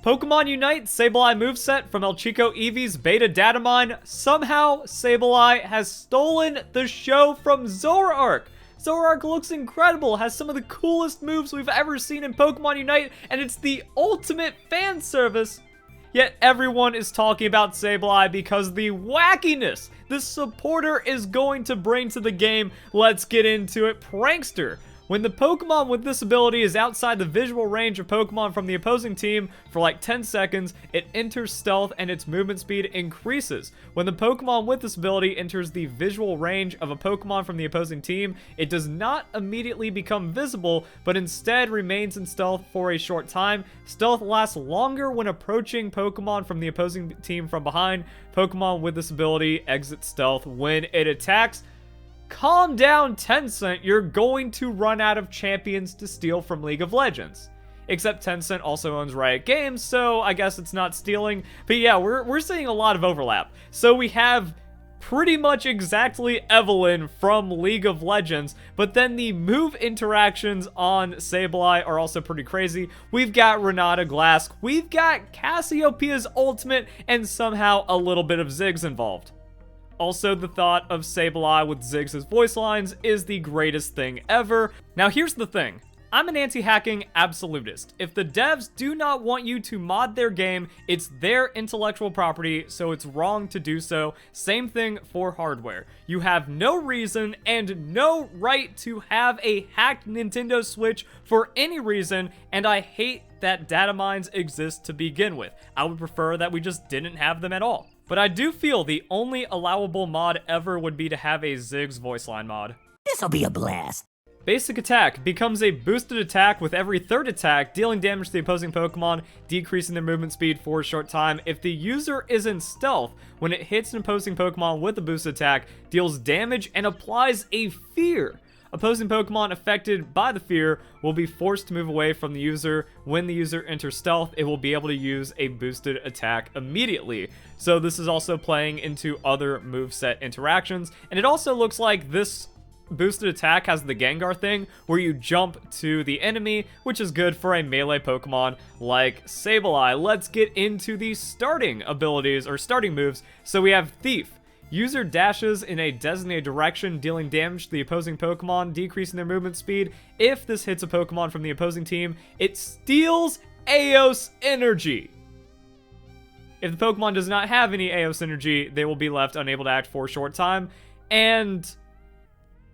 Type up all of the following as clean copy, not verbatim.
Pokemon Unite Sableye Moveset from El Chico Eevee's beta data mine. Somehow, Sableye has stolen the show from Zoroark. Zoroark looks incredible, has some of the coolest moves we've ever seen in Pokemon Unite, and it's the ultimate fan service. Yet everyone is talking about Sableye because of the wackiness this supporter is going to bring to the game. Let's get into it. Prankster. When the Pokemon with this ability is outside the visual range of Pokemon from the opposing team for like 10 seconds, it enters stealth and its movement speed increases. When the Pokemon with this ability enters the visual range of a Pokemon from the opposing team, it does not immediately become visible, but instead remains in stealth for a short time. Stealth lasts longer when approaching Pokemon from the opposing team from behind. Pokemon with this ability exits stealth when it attacks. Calm down, Tencent, you're going to run out of champions to steal from League of Legends. Except Tencent also owns Riot Games, so I guess it's not stealing. But yeah, we're seeing a lot of overlap. So we have pretty much exactly Evelyn from League of Legends, but then the move interactions on Sableye are also pretty crazy. We've got Renata Glass, we've got Cassiopeia's ultimate, and somehow a little bit of Ziggs involved. Also, the thought of Sableye with Ziggs' voice lines is the greatest thing ever. Now, here's the thing. I'm an anti-hacking absolutist. If the devs do not want you to mod their game, it's their intellectual property, so it's wrong to do so. Same thing for hardware. You have no reason and no right to have a hacked Nintendo Switch for any reason, and I hate that data mines exist to begin with. I would prefer that we just didn't have them at all. But I do feel the only allowable mod ever would be to have a Ziggs voice line mod. This'll be a blast. Basic attack becomes a boosted attack with every third attack, dealing damage to the opposing Pokemon, decreasing their movement speed for a short time. If the user is in stealth, when it hits an opposing Pokemon with a boosted attack, deals damage and applies a fear. Opposing Pokemon affected by the fear will be forced to move away from the user. When the user enters stealth, it will be able to use a boosted attack immediately. So this is also playing into other moveset interactions. And it also looks like this boosted attack has the Gengar thing, where you jump to the enemy, which is good for a melee Pokemon like Sableye. Let's get into the starting abilities, or starting moves. So we have Thief. User dashes in a designated direction, dealing damage to the opposing Pokemon, decreasing their movement speed. If this hits a Pokemon from the opposing team, it steals Aeos Energy. If the Pokemon does not have any Aeos Energy, they will be left unable to act for a short time. And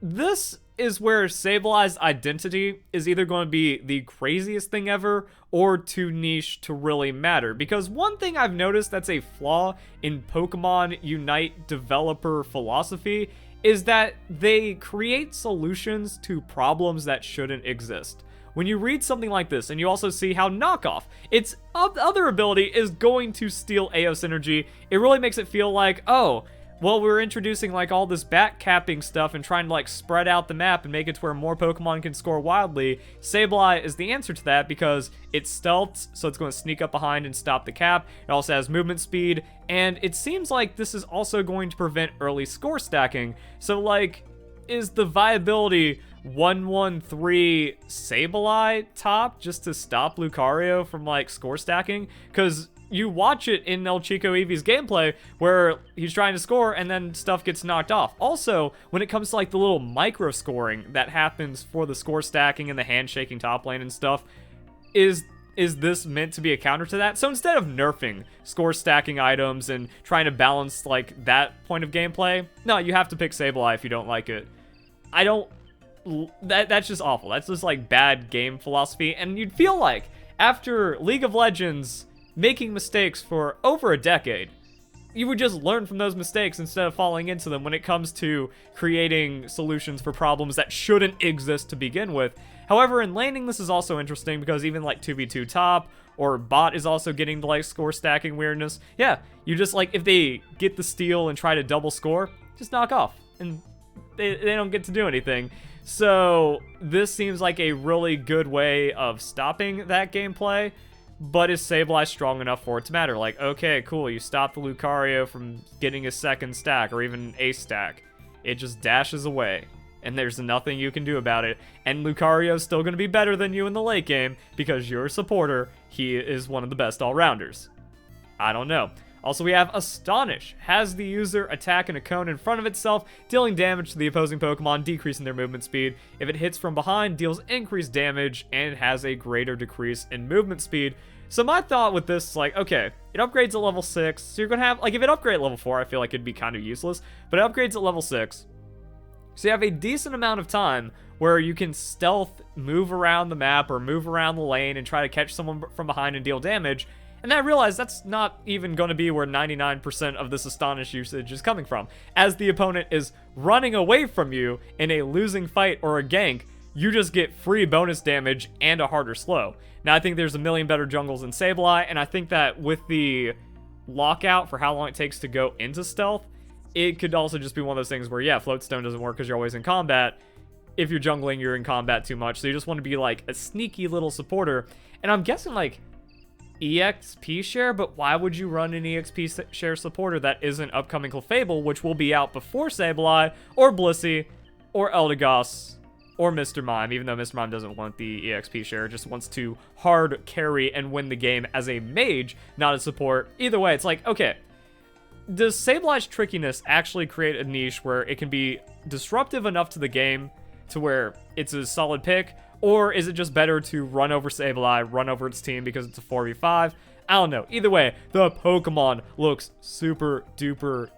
this is where Sableye's identity is either going to be the craziest thing ever or too niche to really matter. Because one thing I've noticed that's a flaw in Pokemon Unite developer philosophy is that they create solutions to problems that shouldn't exist. When you read something like this, and you also see how Knockoff, its other ability is going to steal Aeos Energy, it really makes it feel like, oh, well, we're introducing like all this back capping stuff and trying to like spread out the map and make it to where more Pokemon can score wildly. Sableye is the answer to that because it's stealth, so it's going to sneak up behind and stop the cap. It also has movement speed, and it seems like this is also going to prevent early score stacking. So like, is the viability 1-1-3 Sableye top just to stop Lucario from like score stacking? Because you watch it in El Chico Eevee's gameplay where he's trying to score and then stuff gets knocked off. Also, when it comes to like the little micro scoring that happens for the score stacking and the handshaking top lane and stuff, is this meant to be a counter to that? So instead of nerfing score stacking items and trying to balance like that point of gameplay, no, you have to pick Sableye if you don't like it. That's just awful. That's just like bad game philosophy. And you'd feel like after League of Legends making mistakes for over a decade, you would just learn from those mistakes instead of falling into them when it comes to creating solutions for problems that shouldn't exist to begin with. However, in laning, this is also interesting because even like 2v2 top or bot is also getting the like score stacking weirdness. Yeah, you just like, if they get the steal and try to double score, just knock off and they don't get to do anything. So this seems like a really good way of stopping that gameplay. But is Sableye strong enough for it to matter? Like, okay, cool, you stop the Lucario from getting a second stack or even a stack. It just dashes away. and there's nothing you can do about it. And Lucario's still going to be better than you in the late game because you're a supporter. He is one of the best all-rounders. I don't know. Also, we have Astonish. Has the user attack in a cone in front of itself, dealing damage to the opposing Pokemon, decreasing their movement speed. If it hits from behind, deals increased damage, and has a greater decrease in movement speed. So my thought with this is like, okay, it upgrades at level 6, so you're going to have, like, if it upgrades at level 4, I feel like it'd be kind of useless, but it upgrades at level 6. So you have a decent amount of time where you can stealth move around the map or move around the lane and try to catch someone from behind and deal damage. And I realize that's not even going to be where 99% of this Astonish usage is coming from. As the opponent is running away from you in a losing fight or a gank, you just get free bonus damage and a harder slow. Now, I think there's a million better jungles in Sableye, and I think that with the lockout for how long it takes to go into stealth, it could also just be one of those things where, yeah, Float Stone doesn't work because you're always in combat. If you're jungling, you're in combat too much, so you just want to be, like, a sneaky little supporter. And I'm guessing, like, EXP share, but why would you run an EXP share supporter that isn't upcoming Clefable, which will be out before Sableye, or Blissey, or Eldegoss, or Mr. Mime, even though Mr. Mime doesn't want the EXP share, just wants to hard carry and win the game as a mage, not a support. Either way, it's like, okay, does Sableye's trickiness actually create a niche where it can be disruptive enough to the game to where it's a solid pick, or is it just better to run over Sableye, run over its team because it's a 4v5? I don't know. Either way, the Pokemon looks super duper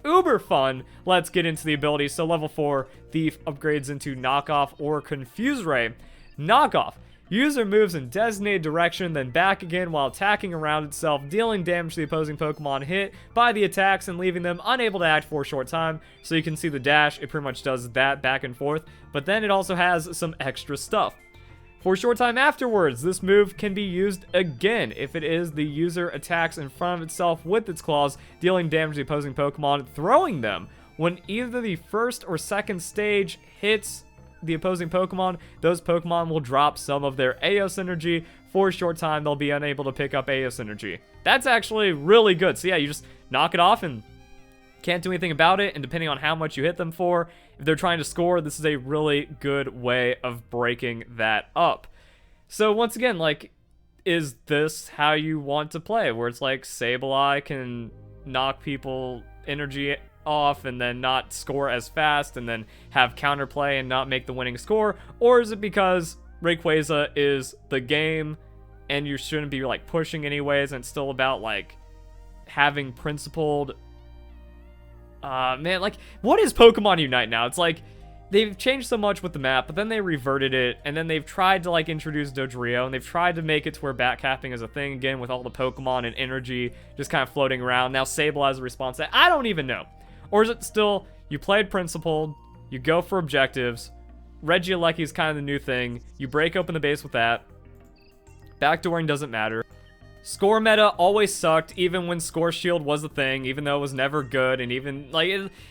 uber fun. Let's get into the abilities. So level 4, Thief upgrades into Knockoff or Confuse Ray. Knockoff. User moves in designated direction, then back again while attacking around itself, dealing damage to the opposing Pokemon hit by the attacks and leaving them unable to act for a short time. So you can see the dash, it pretty much does that back and forth, but then it also has some extra stuff. For a short time afterwards, this move can be used again if it is the user attacks in front of itself with its claws, dealing damage to the opposing Pokemon, throwing them. When either the first or second stage hits the opposing Pokemon, those Pokemon will drop some of their Aeos Energy. For a short time, they'll be unable to pick up Aeos Energy. That's actually really good. So yeah, you just knock it off and can't do anything about it, and depending on how much you hit them for, if they're trying to score, this is a really good way of breaking that up. So once again, like, is this how you want to play? Where it's like Sableye can knock people energy off and then not score as fast and then have counterplay and not make the winning score? Or is it because Rayquaza is the game and you shouldn't be like pushing anyways, and it's still about like having principled man, like, what is Pokemon Unite now? It's like they've changed so much with the map, but then they reverted it, and then they've tried to like introduce Dodrio, and they've tried to make it to where backcapping is a thing again with all the Pokemon and energy just kind of floating around. Now Sableye has a response that I don't even know. Or is it still, you played Principled, you go for objectives, Regieleki is kind of the new thing, you break open the base with that, backdooring doesn't matter. Score meta always sucked, even when Score Shield was a thing, even though it was never good, and even, like,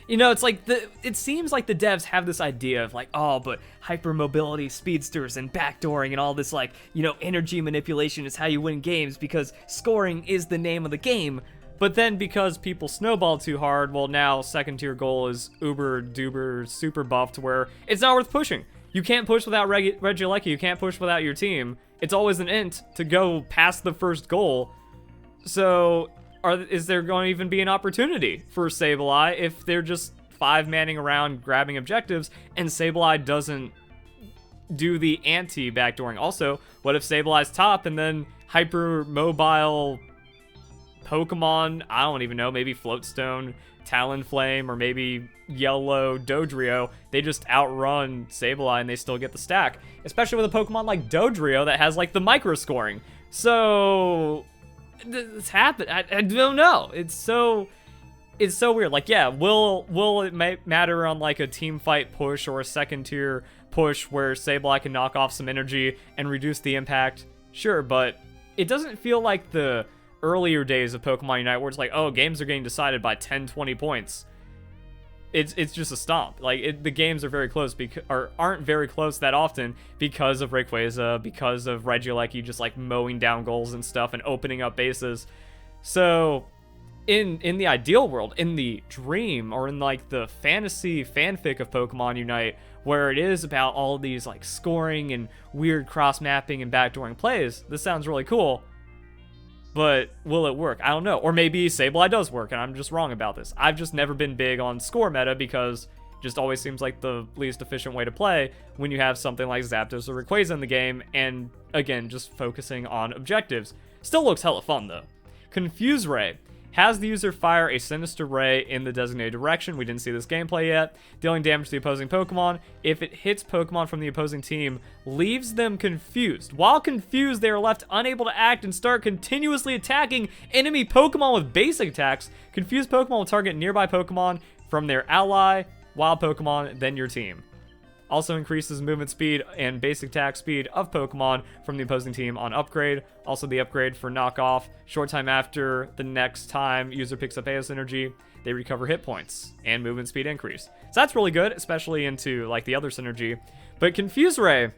you know, it's like, it seems like the devs have this idea of, like, oh, but hypermobility, speedsters, and backdooring, and all this, like, you know, energy manipulation is how you win games, because scoring is the name of the game. But then, because people snowball too hard, well, now second tier goal is uber-duper super buff to where it's not worth pushing. You can't push without Regieleki, you can't push without your team. It's always an int to go past the first goal. So, is there going to even be an opportunity for Sableye if they're just 5-manning around grabbing objectives and Sableye doesn't do the anti-backdooring? Also, what if Sableye's top and then hyper-mobile Pokemon, I don't even know, maybe Floatstone, Talonflame, or maybe Yellow Dodrio, they just outrun Sableye and they still get the stack. Especially with a Pokemon like Dodrio that has like the micro scoring. So this happened. I don't know. It's so weird. Like, yeah, will it matter on like a team fight push or a second tier push where Sableye can knock off some energy and reduce the impact? Sure, but it doesn't feel like the earlier days of Pokemon Unite where it's like, oh, games are getting decided by 10-20 points. It's just a stomp. Like, the games are very close, aren't very close that often because of Rayquaza, because of Regieleki just like mowing down goals and stuff and opening up bases. So in the ideal world, in the dream, or in like the fantasy fanfic of Pokemon Unite, where it is about all these like scoring and weird cross mapping and backdooring plays, this sounds really cool. But will it work? I don't know. Or maybe Sableye does work and I'm just wrong about this. I've just never been big on score meta because it just always seems like the least efficient way to play when you have something like Zapdos or Rayquaza in the game, and again, just focusing on objectives. Still looks hella fun though. Confuse Ray. Has the user fire a Sinister Ray in the designated direction. We didn't see this gameplay yet. Dealing damage to the opposing Pokemon. If it hits Pokemon from the opposing team, leaves them confused. While confused, they are left unable to act and start continuously attacking enemy Pokemon with basic attacks. Confused Pokemon will target nearby Pokemon from their ally, wild Pokemon, then your team. Also increases movement speed and basic attack speed of Pokemon from the opposing team on upgrade. Also the upgrade for knockoff. Short time after the next time user picks up Aeos Energy, they recover hit points and movement speed increase. So that's really good, especially into like the other synergy. But Confuse Ray,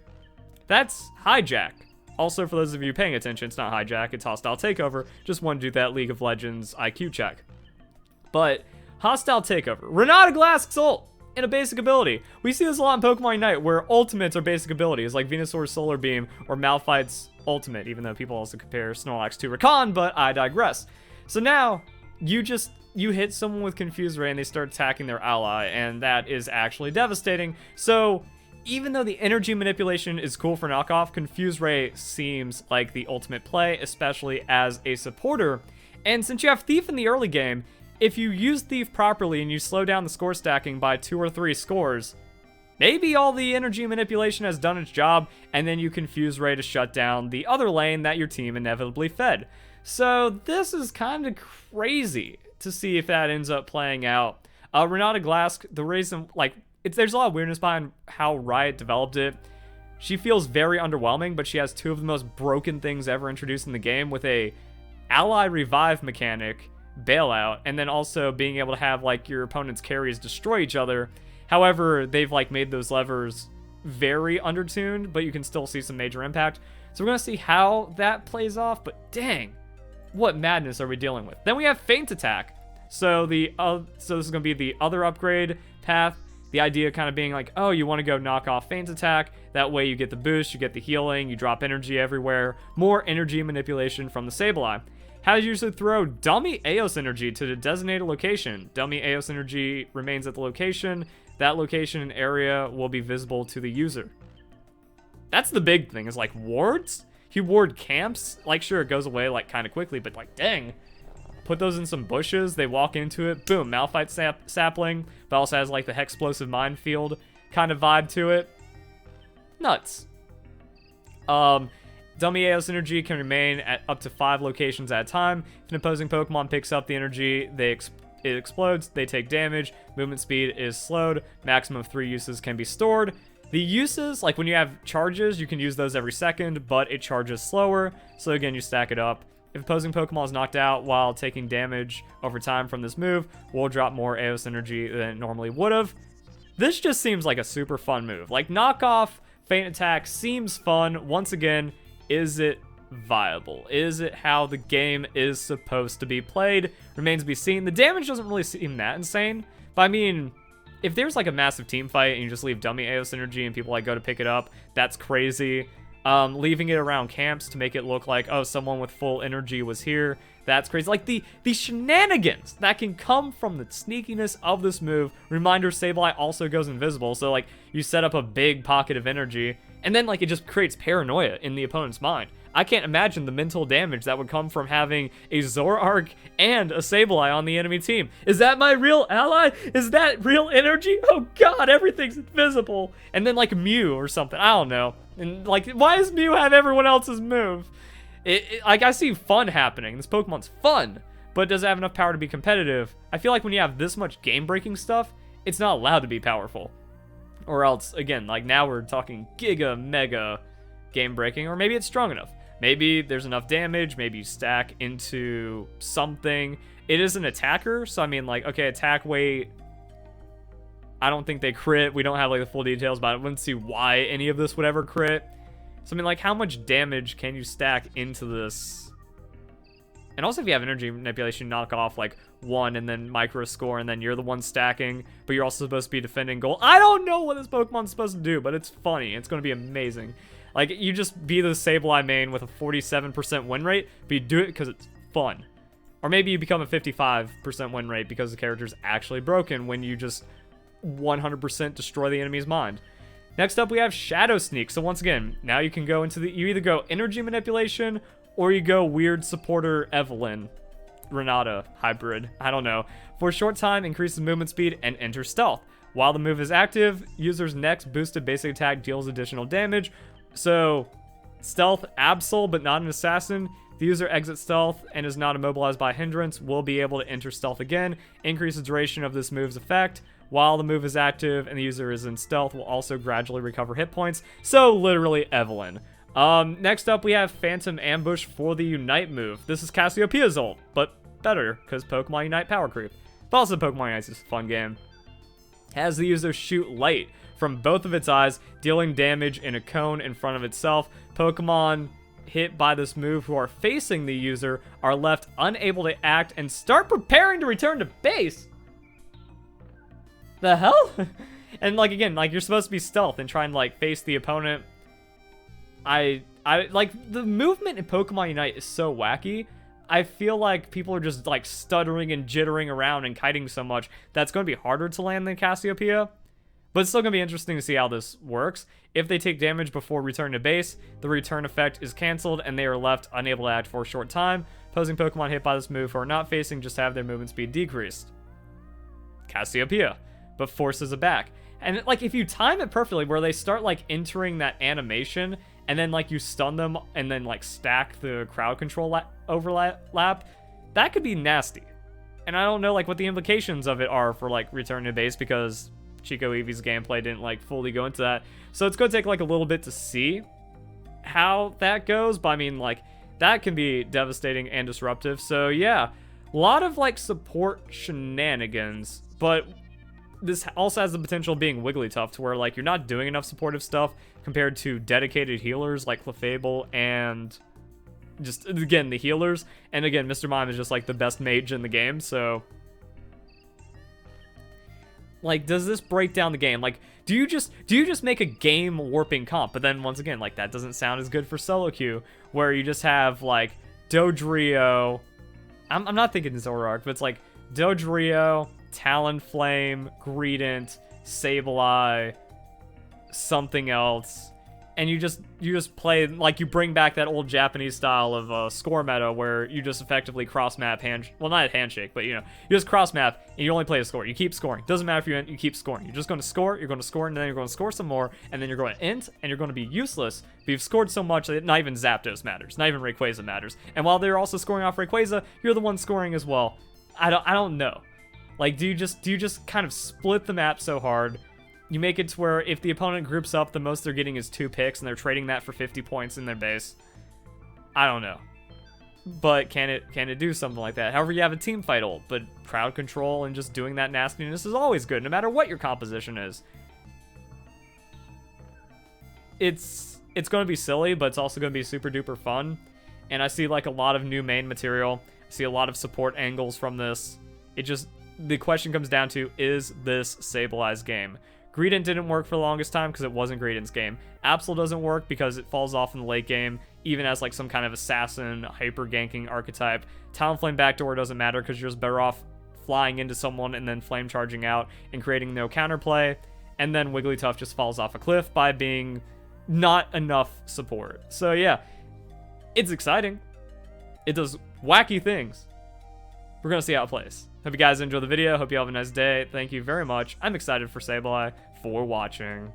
that's Hijack. Also, for those of you paying attention, it's not Hijack, it's Hostile Takeover. Just want to do that League of Legends IQ check. But Hostile Takeover. Renata Glask's ult. And a basic ability. We see this a lot in Pokemon Unite, where ultimates are basic abilities, like Venusaur's Solar Beam or Malphite's ultimate, even though people also compare Snorlax to Rakan, but I digress. So now, you hit someone with Confuse Ray and they start attacking their ally, and that is actually devastating. So, even though the energy manipulation is cool for knockoff, Confuse Ray seems like the ultimate play, especially as a supporter. And since you have Thief in the early game, if you use Thief properly and you slow down the score stacking by 2 or 3 scores, maybe all the energy manipulation has done its job, and then you Confuse Ray to shut down the other lane that your team inevitably fed. So this is kind of crazy to see if that ends up playing out. Renata Glask, the reason, like, there's a lot of weirdness behind how Riot developed it. She feels very underwhelming, but she has 2 of the most broken things ever introduced in the game, with a ally revive mechanic, bailout, and then also being able to have like your opponent's carries destroy each other. However, they've like made those levers very undertuned, but you can still see some major impact. So we're gonna see how that plays off, but dang, what madness are we dealing with? Then we have Feint Attack. So so this is gonna be the other upgrade path. The idea kind of being like, oh, you want to go knock off Feint Attack. That way you get the boost, you get the healing, you drop energy everywhere. More energy manipulation from the Sableye. How do you usually throw dummy Aeos Energy to the designated location? Dummy Aeos Energy remains at the location. That location and area will be visible to the user. That's the big thing, is like wards? You ward camps? Like, sure, it goes away like kind of quickly, but like, dang. Put those in some bushes, they walk into it, boom, Malphite sapling, but also has like the Hexplosive Minefield kind of vibe to it. Nuts. Dummy Aeos Energy can remain at up to 5 locations at a time. If an opposing Pokemon picks up the energy, it explodes, they take damage, movement speed is slowed, maximum of 3 uses can be stored. The uses, like when you have charges, you can use those every second, but it charges slower, so again, you stack it up. If opposing Pokemon is knocked out while taking damage over time from this move, we'll drop more Aeos Energy than it normally would have. This just seems like a super fun move. Like, knockoff Feint Attack seems fun. Once again, is it viable? Is it how the game is supposed to be played? Remains to be seen. The damage doesn't really seem that insane, but I mean, if there's like a massive team fight and you just leave dummy Aeos Energy and people like go to pick it up, that's crazy. Leaving it around camps to make it look like, oh, someone with full energy was here, that's crazy. Like, the shenanigans that can come from the sneakiness of this move. Reminder, Sableye also goes invisible, so like, you set up a big pocket of energy, and then like, it just creates paranoia in the opponent's mind. I can't imagine the mental damage that would come from having a Zoroark and a Sableye on the enemy team. Is that my real ally? Is that real energy? Oh god, everything's invisible. And then like Mew or something, I don't know. And like, why does Mew have everyone else's move? Like, I see fun happening. This Pokemon's fun, but does it have enough power to be competitive? I feel like when you have this much game-breaking stuff, it's not allowed to be powerful. Or else, again, like now we're talking giga, mega game-breaking, or maybe it's strong enough. Maybe there's enough damage, maybe you stack into something. It is an attacker, so I mean, like, okay, attack weight, I don't think they crit. We don't have like the full details, but I wouldn't see why any of this would ever crit. So I mean, like, how much damage can you stack into this? And also if you have energy manipulation, knock off like 1 and then micro score, and then you're the one stacking, but you're also supposed to be defending goal. I don't know what this Pokemon's supposed to do, but it's funny. It's going to be amazing. Like, you just be the Sableye main with a 47% win rate, but you do it because it's fun. Or maybe you become a 55% win rate because the character's actually broken when you just 100% destroy the enemy's mind. Next up, we have Shadow Sneak. So once again, now you can go into you either go energy manipulation or you go weird supporter Evelyn, Renata hybrid. I don't know. For a short time, increases movement speed and enter stealth. While the move is active, user's next boosted basic attack deals additional damage. So, stealth Absol, but not an assassin. The user exits stealth and is not immobilized by a hindrance will be able to enter stealth again. Increase the duration of this move's effect. While the move is active and the user is in stealth, will also gradually recover hit points. So, literally Evelyn. Next up, we have Phantom Ambush for the Unite move. This is Cassiopeia's ult, but better, because Pokemon Unite power creep. But also, Pokemon Unite is a fun game. Has the user shoot light from both of its eyes, dealing damage in a cone in front of itself. Pokemon hit by this move who are facing the user are left unable to act and start preparing to return to base. The hell? And like, again, like, you're supposed to be stealth and try and like face the opponent. I like, the movement in Pokemon Unite is so wacky. I feel like people are just like stuttering and jittering around and kiting so much that's going to be harder to land than Cassiopeia. But it's still going to be interesting to see how this works. If they take damage before return to base, the return effect is cancelled and they are left unable to act for a short time. Opposing Pokemon hit by this move who are not facing just have their movement speed decreased. Cassiopeia, but forces it back. And like, if you time it perfectly where they start like entering that animation and then like you stun them and then like stack the crowd control overlap, that could be nasty. And I don't know like what the implications of it are for like return to base, because Chico Eevee's gameplay didn't like fully go into that. So it's going to take like a little bit to see how that goes, but I mean like that can be devastating and disruptive. So yeah, a lot of like support shenanigans, but this also has the potential of being Wigglytuff, to where like you're not doing enough supportive stuff compared to dedicated healers like Clefable and just, again, the healers. And again, Mr. Mime is just like the best mage in the game, so like, does this break down the game? Like, do you just make a game warping comp? But then once again, like, that doesn't sound as good for solo queue, where you just have like Dodrio. I'm not thinking Zoroark, but it's like Dodrio, Talonflame, Greedent, Sableye, something else, and you just play like, you bring back that old Japanese style of score meta where you just effectively cross map well, not a handshake, but you know, you just cross map and you only play a score. You keep scoring. Doesn't matter if you end, you keep scoring. You're just going to score, you're going to score, and then you're going to score some more, and then you're going to int, and you're going to be useless. But you've scored so much that not even Zapdos matters, not even Rayquaza matters. And while they're also scoring off Rayquaza, you're the one scoring as well. I don't know. Like, do you just kind of split the map so hard? You make it to where if the opponent groups up, the most they're getting is 2 picks, and they're trading that for 50 points in their base. I don't know. But can it do something like that? However, you have a team fight ult, but crowd control and just doing that nastiness is always good, no matter what your composition is. It's going to be silly, but it's also going to be super duper fun. And I see like a lot of new main material. I see a lot of support angles from this. The question comes down to, is this Sableye's game? Greedent didn't work for the longest time because it wasn't Greedent's game. Absol doesn't work because it falls off in the late game, even as like some kind of assassin, hyper ganking archetype. Talonflame backdoor doesn't matter because you're just better off flying into someone and then flame charging out and creating no counterplay. And then Wigglytuff just falls off a cliff by being not enough support. So yeah, it's exciting. It does wacky things. We're going to see how it plays. Hope you guys enjoy the video. Hope you have a nice day. Thank you very much. I'm excited for Sableye for watching.